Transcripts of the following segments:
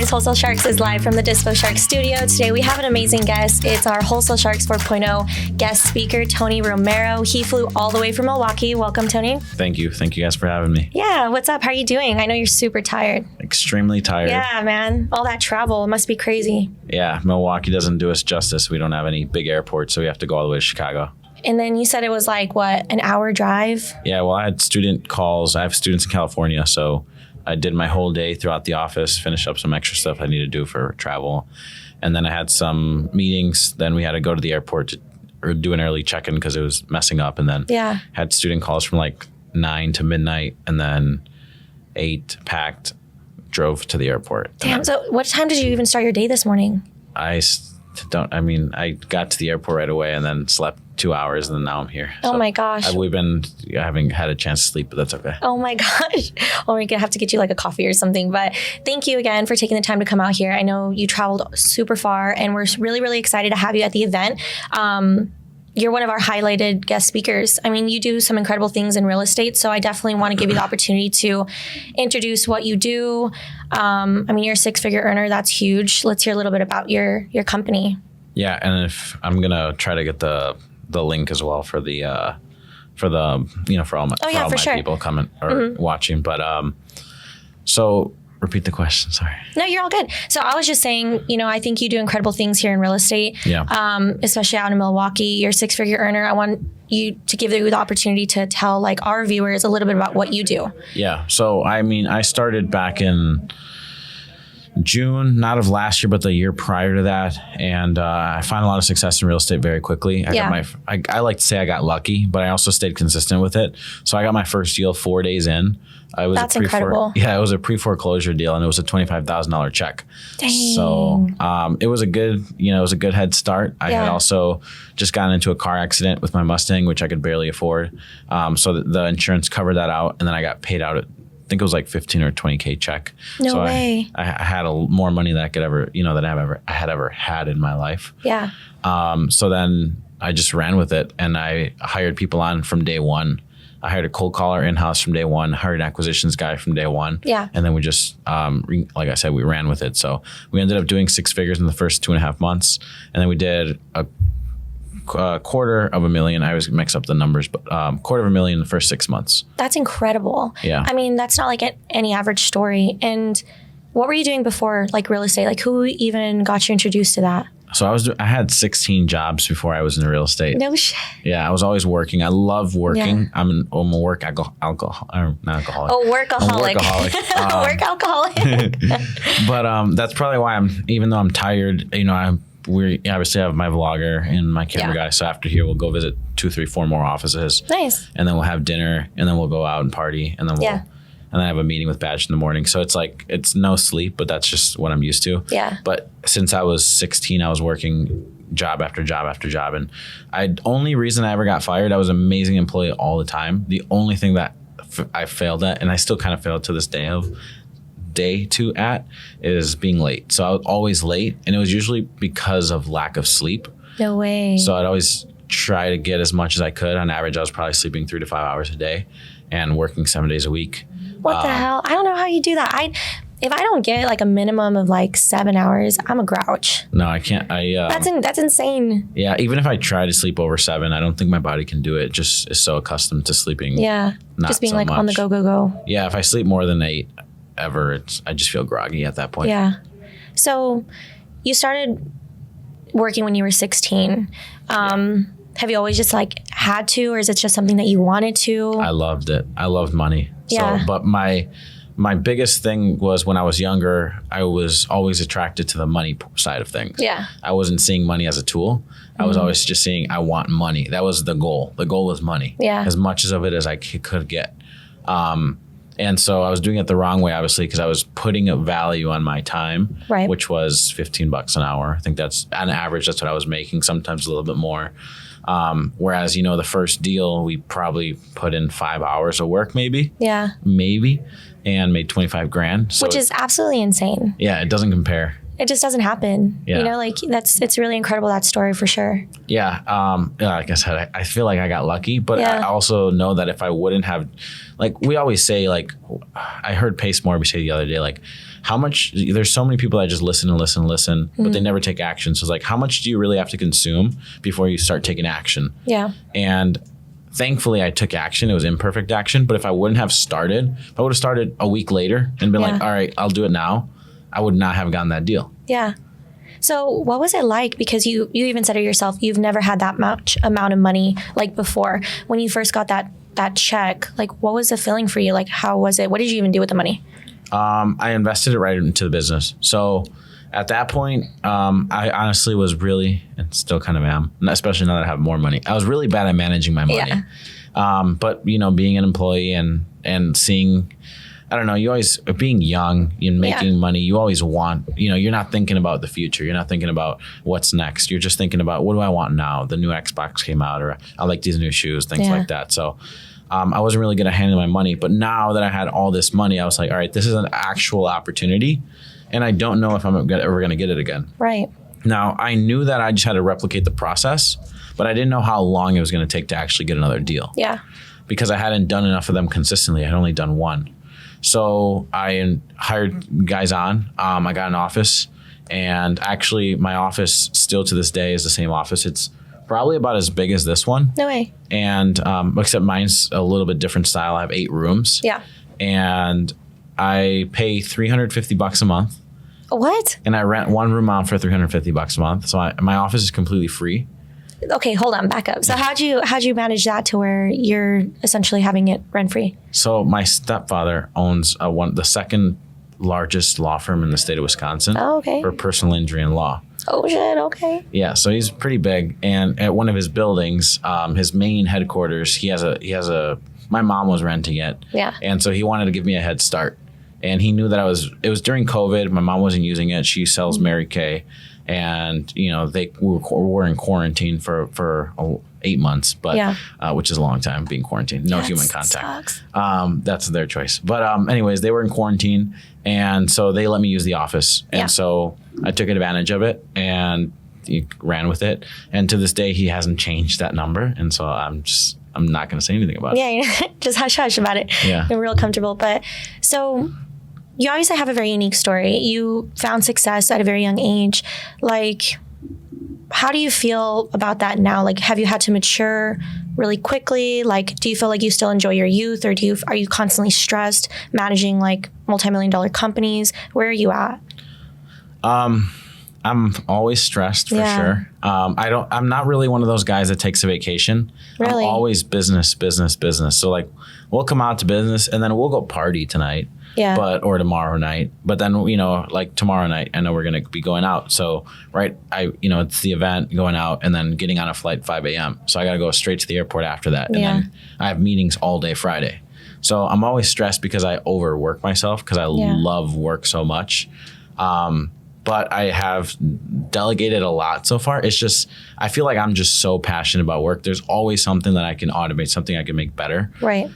guys, Wholesale Sharks is live from the Dispo Sharks studio. Today we have an amazing guest. It's our Wholesale Sharks 4.0 guest speaker, Tonny Romero. He flew all the way from Milwaukee. Welcome, Tony. Thank you. Thank you guys for having me. Yeah, what's up? How are you doing? I know you're super tired. Extremely tired. Yeah, man. All that travel must be crazy. Yeah, Milwaukee doesn't do us justice. We don't have any big airports, so we have to go all the way to Chicago. And then you said it was like, what, an hour drive? Yeah, well, I had student calls. I have students in California, so I did my whole day throughout the office, finished up some extra stuff I need to do for travel. And then I had some meetings. Then we had to go to the airport or do an early check-in because it was messing up. And then had student calls from like 9 to midnight, and then 8 packed, drove to the airport. Damn, so what time did you even start your day this morning? I got to the airport right away and then slept 2 hours, and then now I'm here. Oh my gosh. I haven't had a chance to sleep, but that's okay. Oh my gosh. Well, we're going to have to get you like a coffee or something. But thank you again for taking the time to come out here. I know you traveled super far, and we're really, really excited to have you at the event. You're one of our highlighted guest speakers. I mean, you do some incredible things in real estate, so I definitely want to give you the opportunity to introduce what you do. I mean, you're a 6-figure earner. That's huge. Let's hear a little bit about your company. Yeah, and if I'm gonna try to get the link as well for all my people coming or watching. But so repeat the question. Sorry. No, you're all good. So I was just saying, I think you do incredible things here in real estate. Yeah. Especially out in Milwaukee. You're a 6-figure earner. I want you to give you the opportunity to tell like our viewers a little bit about what you do. Yeah. So I mean, I started back in June, not of last year, but the year prior to that. And I found a lot of success in real estate very quickly. I like to say I got lucky, but I also stayed consistent with it. So I got my first deal 4 days in. That's incredible. Yeah, it was a pre-foreclosure deal, and it was a $25,000 check. Dang. So it was a good head start. I had also just gotten into a car accident with my Mustang, which I could barely afford. So the insurance covered that out, and then I got paid out I think it was like 15 or 20K check. No way. I had more money than I could ever, I had ever had in my life. Yeah. So then I just ran with it, and I hired people on from day one. I hired a cold caller in-house from day one, hired an acquisitions guy from day one. Yeah. And then we just, like I said, we ran with it. So we ended up doing 6 figures in the first 2.5 months. And then we did a $250,000. I always mix up the numbers, but $250,000 in the first 6 months. That's incredible. Yeah. I mean, that's not like any average story. And what were you doing before, like real estate? Like who even got you introduced to that? So I had 16 jobs before I was in real estate. No shit. Yeah, I was always working. I love working. Yeah. I'm a work alcoholic. Not alcoholic. Oh, workaholic. Work alcoholic. But that's probably why even though I'm tired, we obviously have my vlogger and my camera guy. So after here, we'll go visit 2, 3, 4 more offices. Nice. And then we'll have dinner, and then we'll go out and party, and then and then I have a meeting with Badge in the morning. So it's no sleep, but that's just what I'm used to. Yeah. But since I was 16, I was working job after job after job. And only reason I ever got fired, I was an amazing employee all the time. The only thing that I failed at, and I still kind of failed to this day is being late. So I was always late, and it was usually because of lack of sleep. No way. So I'd always try to get as much as I could. On average, I was probably sleeping 3 to 5 hours a day and working 7 days a week. What the hell? I don't know how you do that. If I don't get like a minimum of like 7 hours, I'm a grouch. No, I can't. That's insane. Yeah, even if I try to sleep over 7, I don't think my body can do it. It just is so accustomed to sleeping. Yeah, just being so like much. On the go. Yeah, if I sleep more than 8 ever, I just feel groggy at that point. Yeah. So you started working when you were 16. Have you always just like had to, or is it just something that you wanted to? I loved it. I loved money. Yeah. So, but my biggest thing was when I was younger, I was always attracted to the money side of things. Yeah. I wasn't seeing money as a tool. I was always just seeing, I want money. That was the goal. The goal was money. Yeah. As much of it as I could get. And so I was doing it the wrong way, obviously, because I was putting a value on my time, which was $15 an hour. I think that's on average, that's what I was making, sometimes a little bit more. Whereas, the first deal, we probably put in 5 hours of work, maybe, and made $25,000. So which is absolutely insane. Yeah, it doesn't compare. it just doesn't happen. Yeah. You know, like it's really incredible, that story, for sure. Yeah. Like I said, I feel like I got lucky, but Yeah. I also know that if I wouldn't have, like we always say, like I heard Pace Morby say the other day, like how much, there's so many people that just listen and listen and listen, but they never take action. So it's like, how much do you really have to consume before you start taking action? Yeah. And thankfully I took action. It was imperfect action. But if I wouldn't have started, if I would have started a week later and been like, all right, I'll do it now, I would not have gotten that deal. Yeah. So what was it like? Because you even said it yourself, you've never had that much amount of money like before. When you first got that check, like what was the feeling for you? Like how was it? What did you even do with the money? I invested it right into the business. So at that point, I honestly was really, and still kind of am, especially now that I have more money, I was really bad at managing my money. Yeah. But you know, being an employee and seeing, I don't know, you always, being young and making money, you always want, you know, you're not thinking about the future. You're not thinking about what's next. You're just thinking about, what do I want now? The new Xbox came out, or I like these new shoes, things like that. So I wasn't really good at handling my money. But now that I had all this money, I was like, all right, this is an actual opportunity. And I don't know if I'm ever going to get it again. Right. Now, I knew that I just had to replicate the process, but I didn't know how long it was going to take to actually get another deal. Yeah. Because I hadn't done enough of them consistently. I had only done one. So I hired guys on. I got an office, and actually my office still to this day is the same office. It's probably about as big as this one. No way. And except mine's a little bit different style. I have 8 rooms. Yeah. And I pay $350 a month. What? And I rent one room out for $350 a month. So my office is completely free. Okay, hold on, back up. So how'd you manage that to where you're essentially having it rent free? So my stepfather owns the second largest law firm in the state of Wisconsin. Oh, okay. For personal injury and law. Oh shit, okay. Yeah, so he's pretty big, and at one of his buildings, his main headquarters, he has a. My mom was renting it. Yeah. And so he wanted to give me a head start, and he knew that it was during COVID. My mom wasn't using it. She sells Mary Kay. And, you know, we were in quarantine for 8 months, but which is a long time being quarantined. No human contact. Sucks. That's their choice. But anyways, they were in quarantine, and so they let me use the office. And so I took advantage of it and ran with it. And to this day, he hasn't changed that number. And so I'm not going to say anything about it. Yeah, just hush hush about it. Yeah. I'm real comfortable. But so you obviously have a very unique story. You found success at a very young age. Like, how do you feel about that now? Like, have you had to mature really quickly? Like, do you feel like you still enjoy your youth, or are you constantly stressed managing like multi-million-dollar companies? Where are you at? I'm always stressed for sure. I'm not really one of those guys that takes a vacation. Really? I'm always business. So like, we'll come out to business and then we'll go party tonight. Yeah. Or tomorrow night. But then, you know, like tomorrow night, I know we're going to be going out. So, right, it's the event, going out, and then getting on a flight 5 a.m. So I got to go straight to the airport after that. And then I have meetings all day Friday. So I'm always stressed because I overwork myself because I love work so much. But I have delegated a lot so far. It's just, I feel like I'm just so passionate about work. There's always something that I can automate, something I can make better. Right.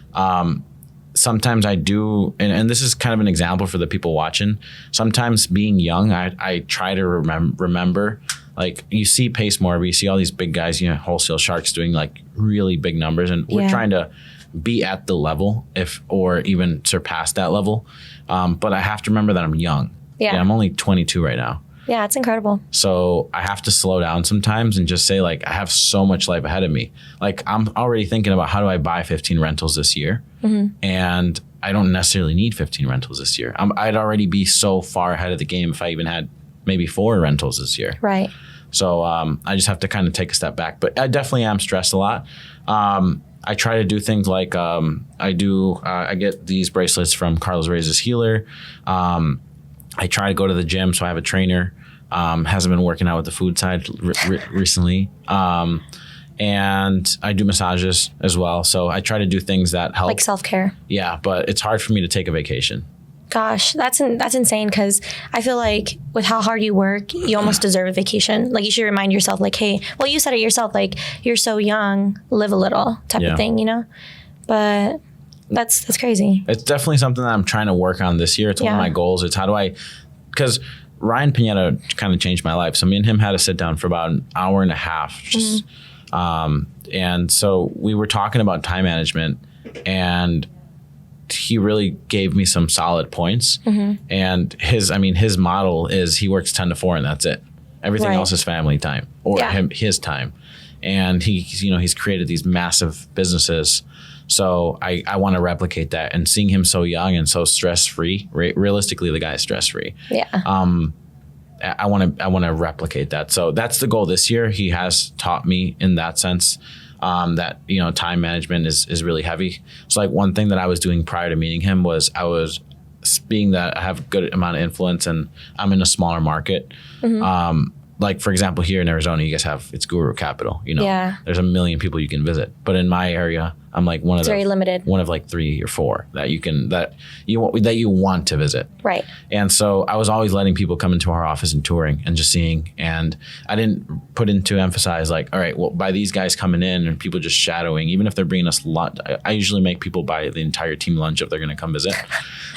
Sometimes I do, and this is kind of an example for the people watching. Sometimes being young, I try to remember, like you see Pace Morby, you see all these big guys, Wholesale Sharks doing like really big numbers, and we're trying to be at the level or even surpass that level. But I have to remember that I'm young. Yeah, I'm only 22 right now. Yeah, it's incredible. So I have to slow down sometimes and just say, like, I have so much life ahead of me. Like, I'm already thinking about how do I buy 15 rentals this year? Mm-hmm. And I don't necessarily need 15 rentals this year. I'd already be so far ahead of the game if I even had maybe 4 rentals this year. Right. So I just have to kind of take a step back. But I definitely am stressed a lot. I try to do things like I get these bracelets from Carlos Reyes' Healer. I try to go to the gym, so I have a trainer. Hasn't been working out with the food side recently. And I do massages as well. So I try to do things that help. Like self-care. Yeah, but it's hard for me to take a vacation. Gosh, that's insane, because I feel like with how hard you work, you almost deserve a vacation. Like, you should remind yourself, like, hey, well, you said it yourself, like, you're so young, live a little type of thing, But that's crazy. It's definitely something that I'm trying to work on this year. It's one of my goals. It's because Ryan Pineda kind of changed my life. So me and him had to sit down for about an hour and a half. Just, and so we were talking about time management, and he really gave me some solid points. And his model is he works 10 to 4 and that's it. Everything else is family time or his time. And he's created these massive businesses. So I want to replicate that, and seeing him so young and so stress-free, realistically, the guy is stress-free. Yeah. I want to replicate that. So that's the goal this year. He has taught me in that sense that, time management is really heavy. So like one thing that I was doing prior to meeting him was I was being that I have a good amount of influence and I'm in a smaller market. Like, for example, here in Arizona, you guys it's guru capital, there's a million people you can visit. But in my area, I'm like very limited. One of like 3 or 4 that you want to visit. Right. And so I was always letting people come into our office and touring and just seeing. And I didn't put into emphasize like, all right, well, by these guys coming in and people just shadowing, even if they're bringing us lunch, I usually make people buy the entire team lunch if they're going to come visit.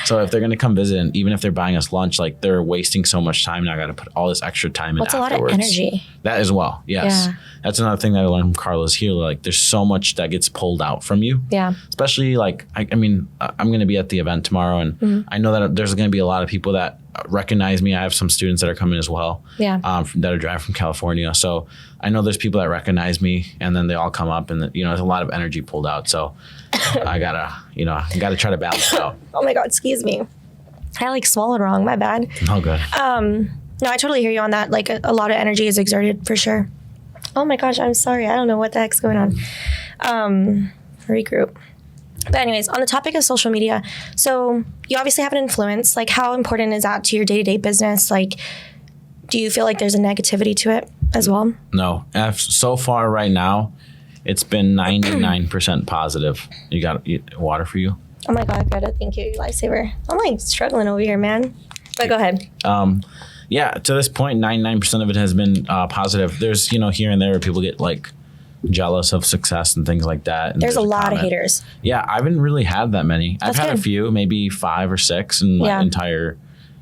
So if they're going to come visit, and even if they're buying us lunch, like they're wasting so much time. Now I got to put all this extra time in afterwards. That's a lot of energy. That as well. Yes. Yeah. That's another thing that I learned from Carlos here. Like there's so much that gets pulled out from you. Yeah. Especially like, I'm going to be at the event tomorrow, and I know that there's going to be a lot of people that recognize me. I have some students that are coming as well. Yeah. That are driving from California. So I know there's people that recognize me, and then they all come up, and there's a lot of energy pulled out. So I gotta try to balance it out. Oh my God, excuse me. I swallowed wrong. My bad. Oh, good. No, I totally hear you on that. Like a lot of energy is exerted for sure. Oh my gosh, I'm sorry. I don't know what the heck's going on. Regroup. But anyways, on the topic of social media, so you obviously have an influence. Like, how important is that to your day-to-day business? Like, do you feel like there's a negativity to it as well? No. So far right now, it's been 99% positive. You got water for you? Oh my God, Greta, thank you, lifesaver. I'm struggling over here, man. But go ahead. Yeah, to this point, 99% of it has been positive. There's, here and there where people get jealous of success and things like that. And there's a lot of haters. Yeah, I haven't really had that many. I've had a few, maybe 5 or 6 in my entire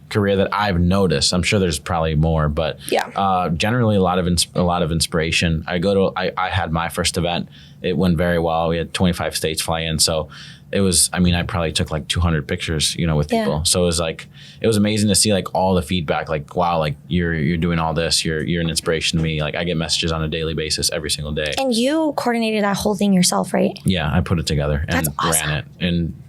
career that I've noticed. I'm sure there's probably more, but generally a lot of inspiration. I had my first event. It went very well. We had 25 states fly in, so it was, I probably took 200 pictures, with people. So it was amazing to see all the feedback, wow, you're doing all this. You're an inspiration to me. I get messages on a daily basis every single day. And you coordinated that whole thing yourself, right? Yeah, I put it together and ran it. And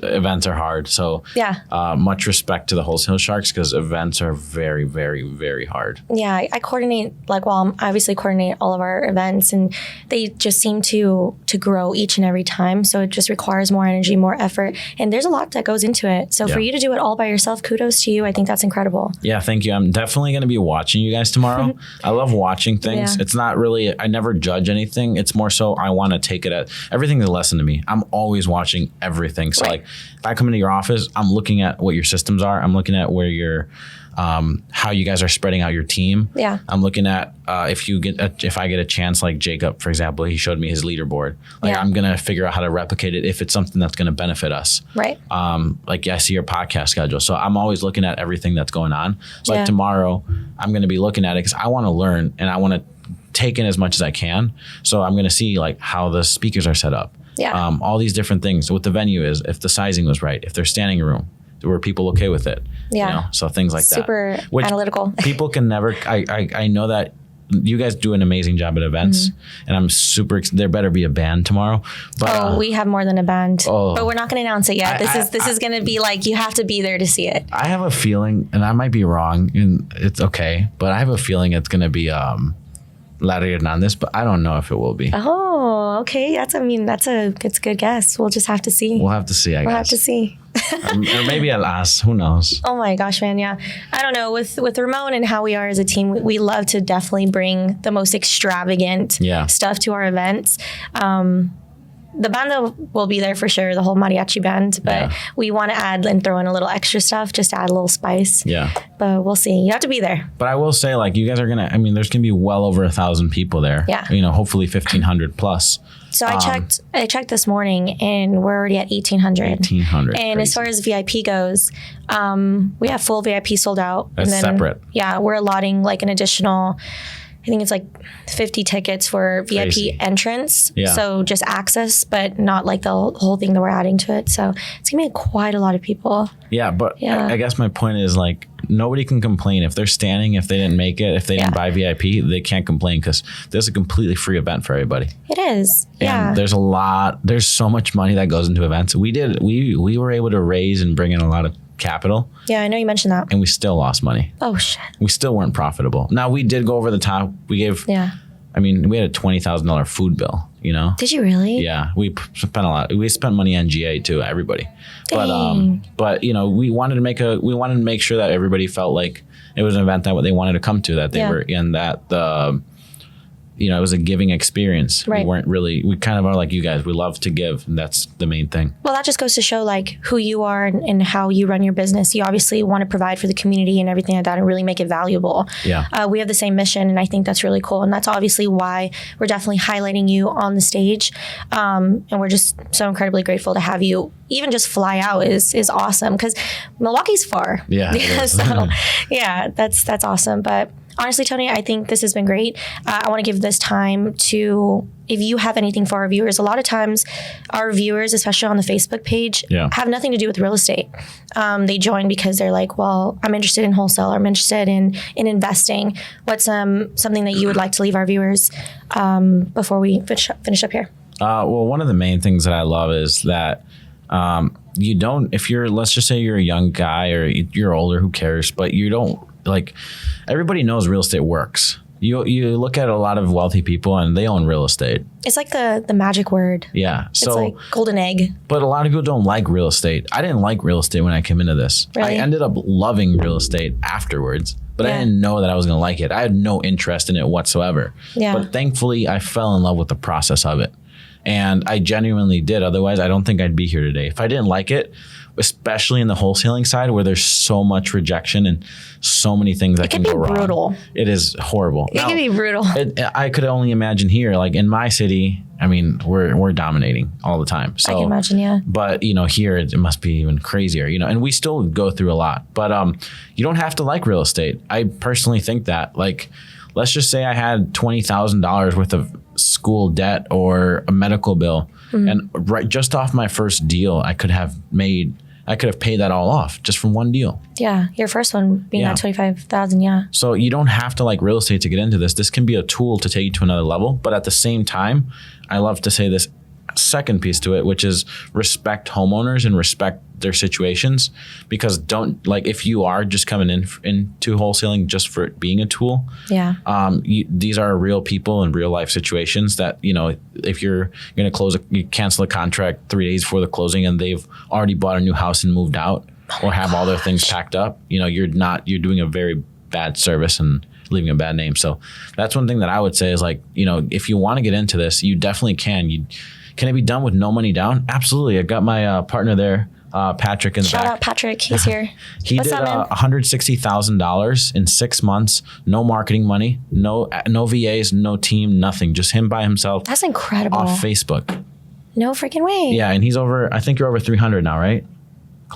events are hard. So much respect to the Wholesale Sharks, because events are very, very, very hard. Yeah, I coordinate, I obviously coordinate all of our events, and they just seem to grow each and every time. So it just requires more energy, more effort. And there's a lot that goes into it. So for you to do it all by yourself, kudos to you. I think that's incredible. Yeah, thank you. I'm definitely going to be watching you guys tomorrow. I love watching things. Yeah. It's not really, I never judge anything. It's more so I want to take it at, everything's a lesson to me. I'm always watching everything. So if I come into your office, I'm looking at what your systems are. I'm looking at where you're, how you guys are spreading out your team. Yeah. I'm looking at if I get a chance, like Jacob, for example, he showed me his leaderboard. I'm gonna figure out how to replicate it if it's something that's gonna benefit us. Right. I see your podcast schedule, so I'm always looking at everything that's going on. So tomorrow, I'm gonna be looking at it because I want to learn and I want to take in as much as I can. So I'm gonna see how the speakers are set up. Yeah. All these different things. What the venue is, if the sizing was right, if there's standing room, were people okay with it? Yeah. So things like Super that. Super analytical. People can never. I know that you guys do an amazing job at events, and I'm super. There better be a band tomorrow. But, we have more than a band, but we're not going to announce it yet. This is going to be you have to be there to see it. I have a feeling, and I might be wrong, and it's okay, but I have a feeling it's going to be Larry Hernandez, but I don't know if it will be. Oh, okay. It's a good guess. We'll just have to see. We'll have to see, I guess. We'll have to see. Or maybe I'll ask. Who knows? Oh my gosh, man. Yeah. I don't know. With Ramon and how we are as a team, we love to definitely bring the most extravagant stuff to our events. The band will be there for sure, the whole mariachi band, but we want to add and throw in a little extra stuff, just to add a little spice. Yeah. But we'll see. You have to be there. But I will say, you guys are going to, there's going to be well over 1,000 people there. Yeah. Hopefully 1,500 plus. So I checked this morning, and we're already at 1,800. 1,800. And crazy. as far as VIP goes, we have full VIP sold out. That's and then, separate. Yeah, we're allotting like an additional, I think it's like 50 tickets for VIP Crazy. entrance. Yeah. So just access, but not like the whole thing that we're adding to it. So it's gonna be quite a lot of people. Yeah, but Yeah. I guess my point is like nobody can complain if they're standing, if they didn't make it, if they didn't buy VIP, they can't complain because there's a completely free event for everybody. It is. Yeah. And there's so much money that goes into events. We were able to raise and bring in a lot of capital, Yeah, I know you mentioned that. and we still lost money. Oh shit. We still weren't profitable. Now we did go over the top. We gave, Yeah. I mean, we had a $20,000 food bill, you know? Did you really? Yeah, we spent a lot. We spent money on GA too, everybody. Dang. But you know, we wanted to make sure that everybody felt like it was an event that they wanted to come to, that they were in, that it was a giving experience. Right. We kind of are like you guys. We love to give, and that's the main thing. Well, that just goes to show like who you are and how you run your business. You obviously want to provide for the community and everything like that and really make it valuable. Yeah. We have the same mission, and I think that's really cool. And that's obviously why we're definitely highlighting you on the stage. And we're just so incredibly grateful to have you. Even just fly out is awesome because Milwaukee's far. Yeah. it is. So yeah, that's awesome. But honestly, Tony, I think this has been great. I want to give this time to, if you have anything for our viewers. A lot of times our viewers, especially on the Facebook page, have nothing to do with real estate. They join because they're like, well, I'm interested in wholesale, or I'm interested in investing. What's something that you would like to leave our viewers before we finish up here? Well, one of the main things that I love is that you don't, let's just say you're a young guy or you're older, who cares, but you don't, like, everybody knows real estate works. You look at a lot of wealthy people and they own real estate. It's like the magic word. Yeah. So, it's like golden egg. But a lot of people don't like real estate. I didn't like real estate when I came into this. Really? I ended up loving real estate afterwards, but I didn't know that I was going to like it. I had no interest in it whatsoever. Yeah. But thankfully, I fell in love with the process of it. And I genuinely did. Otherwise, I don't think I'd be here today. If I didn't like it, especially in the wholesaling side where there's so much rejection and so many things that can go wrong. It can be brutal. It is horrible. It can be brutal. I could only imagine here, like in my city, I mean, we're dominating all the time. So, I can imagine, yeah. But, here it must be even crazier, and we still go through a lot. But you don't have to like real estate. I personally think that, like, let's just say I had $20,000 worth of school debt or a medical bill. And just off my first deal, I could have paid that all off just from one deal. Yeah, your first one being that $25,000, yeah. So you don't have to like real estate to get into this. This can be a tool to take you to another level. But at the same time, I love to say this second piece to it, which is respect homeowners and respect their situations, because don't, like, if you are just coming into wholesaling just for it being a tool, these are real people in real life situations that, if you're going to you cancel a contract 3 days before the closing and they've already bought a new house and moved out or have all their things packed up, you're doing a very bad service and leaving a bad name. So that's one thing that I would say is, like, if you want to get into this, you definitely can. Can it be done with no money down? Absolutely. I got my partner there, Patrick, in the back. Shout out Patrick. He's here. He did $160,000 in 6 months. No marketing money, no VAs, no team, nothing. Just him by himself. That's incredible. Off Facebook. No freaking way. Yeah, and I think you're over 300 now, right?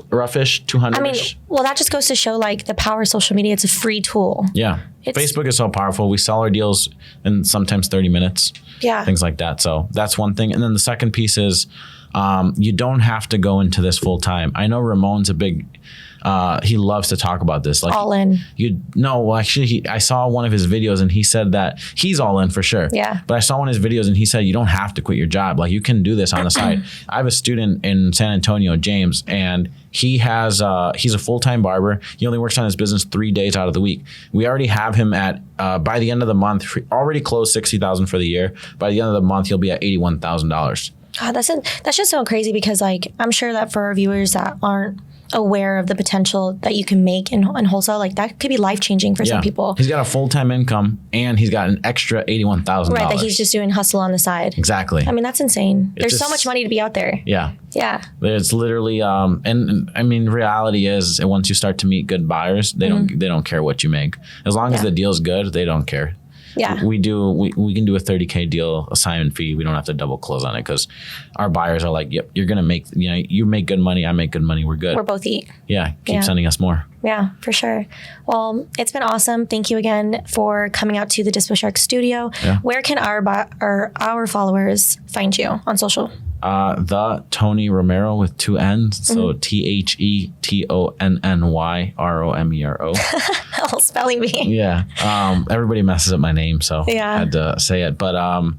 Roughish, 200. I mean, well, that just goes to show, like, the power of social media. It's a free tool. Yeah. Facebook is so powerful. We sell our deals in sometimes 30 minutes. Yeah. Things like that. So that's one thing. And then the second piece is you don't have to go into this full time. I know Ramon's a big, he loves to talk about this. Like, all in. I saw one of his videos and he said that he's all in for sure. Yeah. But I saw one of his videos and he said, you don't have to quit your job. Like, you can do this on the side. I have a student in San Antonio, James, and he's a full-time barber. He only works on his business 3 days out of the week. We already have him at, by the end of the month, already closed $60,000 for the year. By the end of the month, he'll be at $81,000. God, that's just so crazy, because, like, I'm sure that for our viewers that aren't aware of the potential that you can make in wholesale, like, that could be life-changing for some people. He's got a full-time income and he's got an extra $81,000. Right, that he's just doing hustle on the side. Exactly. I mean, that's insane. There's so much money to be out there. Yeah. Yeah. It's literally, and I mean, reality is, once you start to meet good buyers, they don't care what you make. As long as the deal's good, they don't care. Yeah. We can do a $30K deal assignment fee. We don't have to double close on it because our buyers are like, yep, you're going to make, you make good money. I make good money. We're good. We're both eat. Yeah. Keep sending us more. Yeah, for sure. Well, it's been awesome. Thank you again for coming out to the Dispo Shark studio. Yeah. Where can our followers find you on social? The Tonny Romero with 2 N's. So TheTonnyromero. Oh, spelling bee. Yeah. Everybody messes up my name, so I had to say it. But I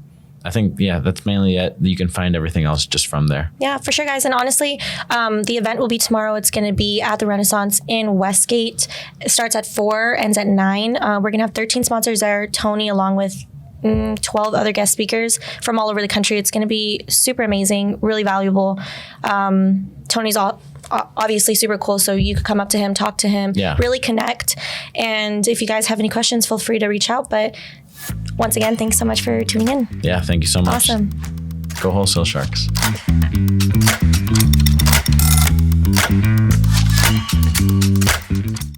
think, that's mainly it. You can find everything else just from there. Yeah, for sure, guys. And honestly, the event will be tomorrow. It's going to be at the Renaissance in Westgate. It starts at 4, ends at 9. We're going to have 13 sponsors there. Tonny, along with 12 other guest speakers from all over the country. It's going to be super amazing, really valuable. Tonny's obviously super cool, so you could come up to him, talk to him, really connect. And if you guys have any questions, feel free to reach out. But once again, thanks so much for tuning in. Yeah, thank you so much. Awesome. Go Wholesale Sharks.